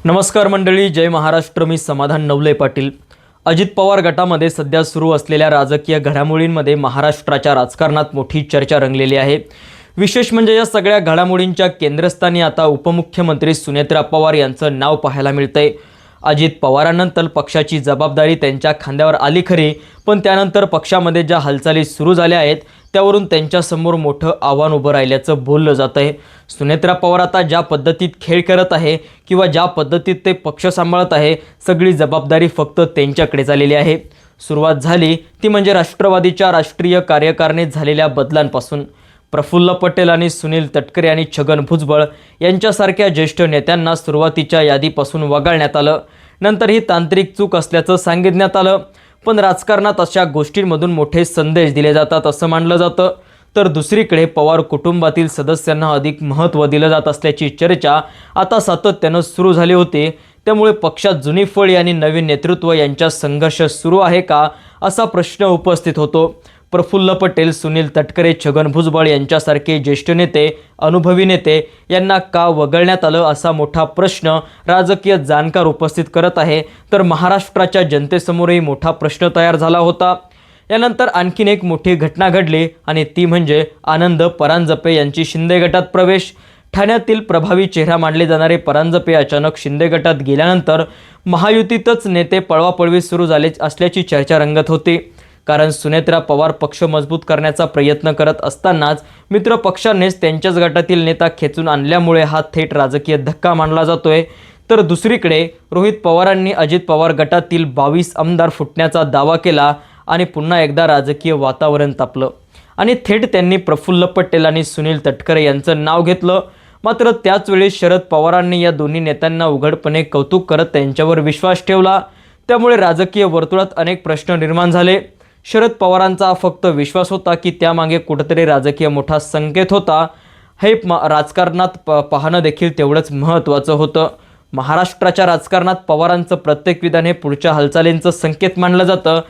नमस्कार मंडळी, जय महाराष्ट्र. मी समाधान नवले पाटील. अजित पवार गटामध्ये सध्या सुरू असलेल्या राजकीय घडामोडींमध्ये महाराष्ट्राच्या राजकारणात मोठी चर्चा रंगलेली आहे. विशेष म्हणजे या सगळ्या घडामोडींच्या केंद्रस्थानी आता उपमुख्यमंत्री सुनेत्रा पवार यांचं नाव पाहायला मिळतंय. अजित पवारांनंतर पक्षाची जबाबदारी त्यांच्या खांद्यावर आली खरी, पण त्यानंतर पक्षामध्ये ज्या हालचाली सुरू झाल्या आहेत त्यावरून त्यांच्यासमोर मोठं आव्हान उभं राहिल्याचं बोललं जात आहे. सुनेत्रा पवार आता ज्या पद्धतीत खेळ करत आहे किंवा ज्या पद्धतीत ते पक्ष सांभाळत आहे, सगळी जबाबदारी फक्त त्यांच्याकडे झालेली आहे. सुरुवात झाली ती म्हणजे राष्ट्रवादीच्या राष्ट्रीय कार्यकारिणीत झालेल्या बदलांपासून. प्रफुल्ल पटेल आणि सुनील तटकरे आणि छगन भुजबळ यांच्यासारख्या ज्येष्ठ नेत्यांना सुरुवातीच्या यादीपासून वगळण्यात आलं. नंतर ही तांत्रिक चूक असल्याचं सांगितण्यात आलं. पण राजकारणात अशा गोष्टींमधून मोठे संदेश दिले जातात असं मानलं जातं. तर दुसरीकडे पवार कुटुंबातील सदस्यांना अधिक महत्त्व दिलं जात असल्याची चर्चा आता सातत्यानं सुरू झाली होती. त्यामुळे पक्षात जुनी फळी आणि नवीन नेतृत्व यांचा संघर्ष सुरू आहे का, असा प्रश्न उपस्थित होतो. प्रफुल्ल पटेल, सुनील तटकरे, छगन भुजबळ यांच्यासारखे ज्येष्ठ नेते, अनुभवी नेते यांना का वगळण्यात आलं, असा मोठा प्रश्न राजकीय जाणकार उपस्थित करत आहे. तर महाराष्ट्राच्या जनतेसमोरही मोठा प्रश्न तयार झाला होता. यानंतर आणखीन एक मोठी घटना घडली आणि ती म्हणजे आनंद परांजपे यांची शिंदे गटात प्रवेश. ठाण्यातील प्रभावी चेहरा मानले जाणारे परांजपे अचानक शिंदे गटात गेल्यानंतर महायुतीतच नेते पळवापळवी सुरू झाले असल्याची चर्चा रंगत होती. कारण सुनेत्रा पवार पक्ष मजबूत करण्याचा प्रयत्न करत असतानाच मित्र पक्षांनीच त्यांच्याच गटातील नेता खेचून आणल्यामुळे हा थेट राजकीय धक्का मानला जातोय. तर दुसरीकडे रोहित पवारांनी अजित पवार गटातील 22 आमदार फुटण्याचा दावा केला आणि पुन्हा एकदा राजकीय वातावरण तापलं आणि थेट त्यांनी प्रफुल्ल पटेल आणि सुनील तटकरे यांचं नाव घेतलं. मात्र त्याचवेळी शरद पवारांनी या दोन्ही नेत्यांना उघडपणे कौतुक करत त्यांच्यावर विश्वास ठेवला. त्यामुळे राजकीय वर्तुळात अनेक प्रश्न निर्माण झाले. शरद पवारांचा फक्त विश्वास होता की त्यामागे कुठेतरी राजकीय मोठा संकेत होता, हे राजकारणात पाहणं देखील तेवढंच महत्त्वाचं होतं. महाराष्ट्राच्या राजकारणात पवारांचं प्रत्येक विधान हे पुढच्या हालचालींचं संकेत मानलं जातं.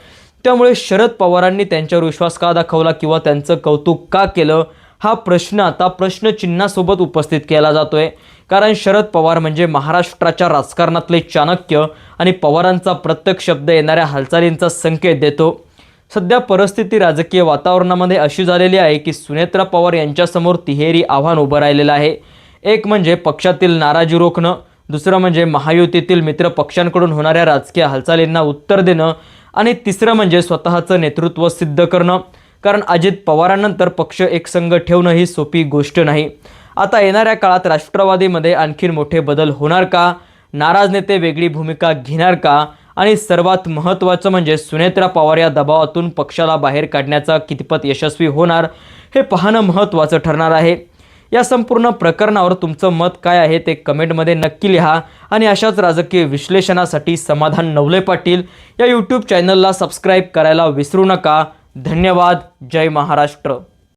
त्यामुळे शरद पवारांनी त्यांच्यावर विश्वास का दाखवला किंवा त्यांचं कौतुक का केलं, हा प्रश्न आता प्रश्नचिन्हासोबत उपस्थित केला जातोय. कारण शरद पवार म्हणजे महाराष्ट्राच्या राजकारणातले चाणक्य आणि पवारांचा प्रत्येक शब्द येणाऱ्या हालचालींचा संकेत देतो. सध्या परिस्थिती राजकीय वातावरणामध्ये अशी झालेली आहे की सुनेत्रा पवार यांच्यासमोर तिहेरी आव्हान उभं राहिलेलं आहे. एक म्हणजे पक्षातील नाराजी रोखणं, दुसरं म्हणजे महायुतीतील मित्र पक्षांकडून होणाऱ्या राजकीय हालचालींना उत्तर देणं आणि तिसरं म्हणजे स्वतःचं नेतृत्व सिद्ध करणं. कारण अजित पवारांनंतर पक्ष एकसंघ ठेवणं ही सोपी गोष्ट नाही. आता येणाऱ्या काळात राष्ट्रवादीमध्ये आणखीन मोठे बदल होणार का, नाराज नेते वेगळी भूमिका घेणार का, आणि सर्वात महत्त्वाचं म्हणजे सुनेत्रा पवार या दबावातून पक्षाला बाहेर काढण्याचा कितपत यशस्वी होणार, हे पाहणं महत्त्वाचं ठरणार आहे. या संपूर्ण प्रकरणावर तुमचं मत काय आहे ते कमेंटमध्ये नक्की लिहा आणि अशाच राजकीय विश्लेषणासाठी समाधान नवले पाटील या यूट्यूब चॅनलला सबस्क्राईब करायला विसरू नका. धन्यवाद. जय महाराष्ट्र.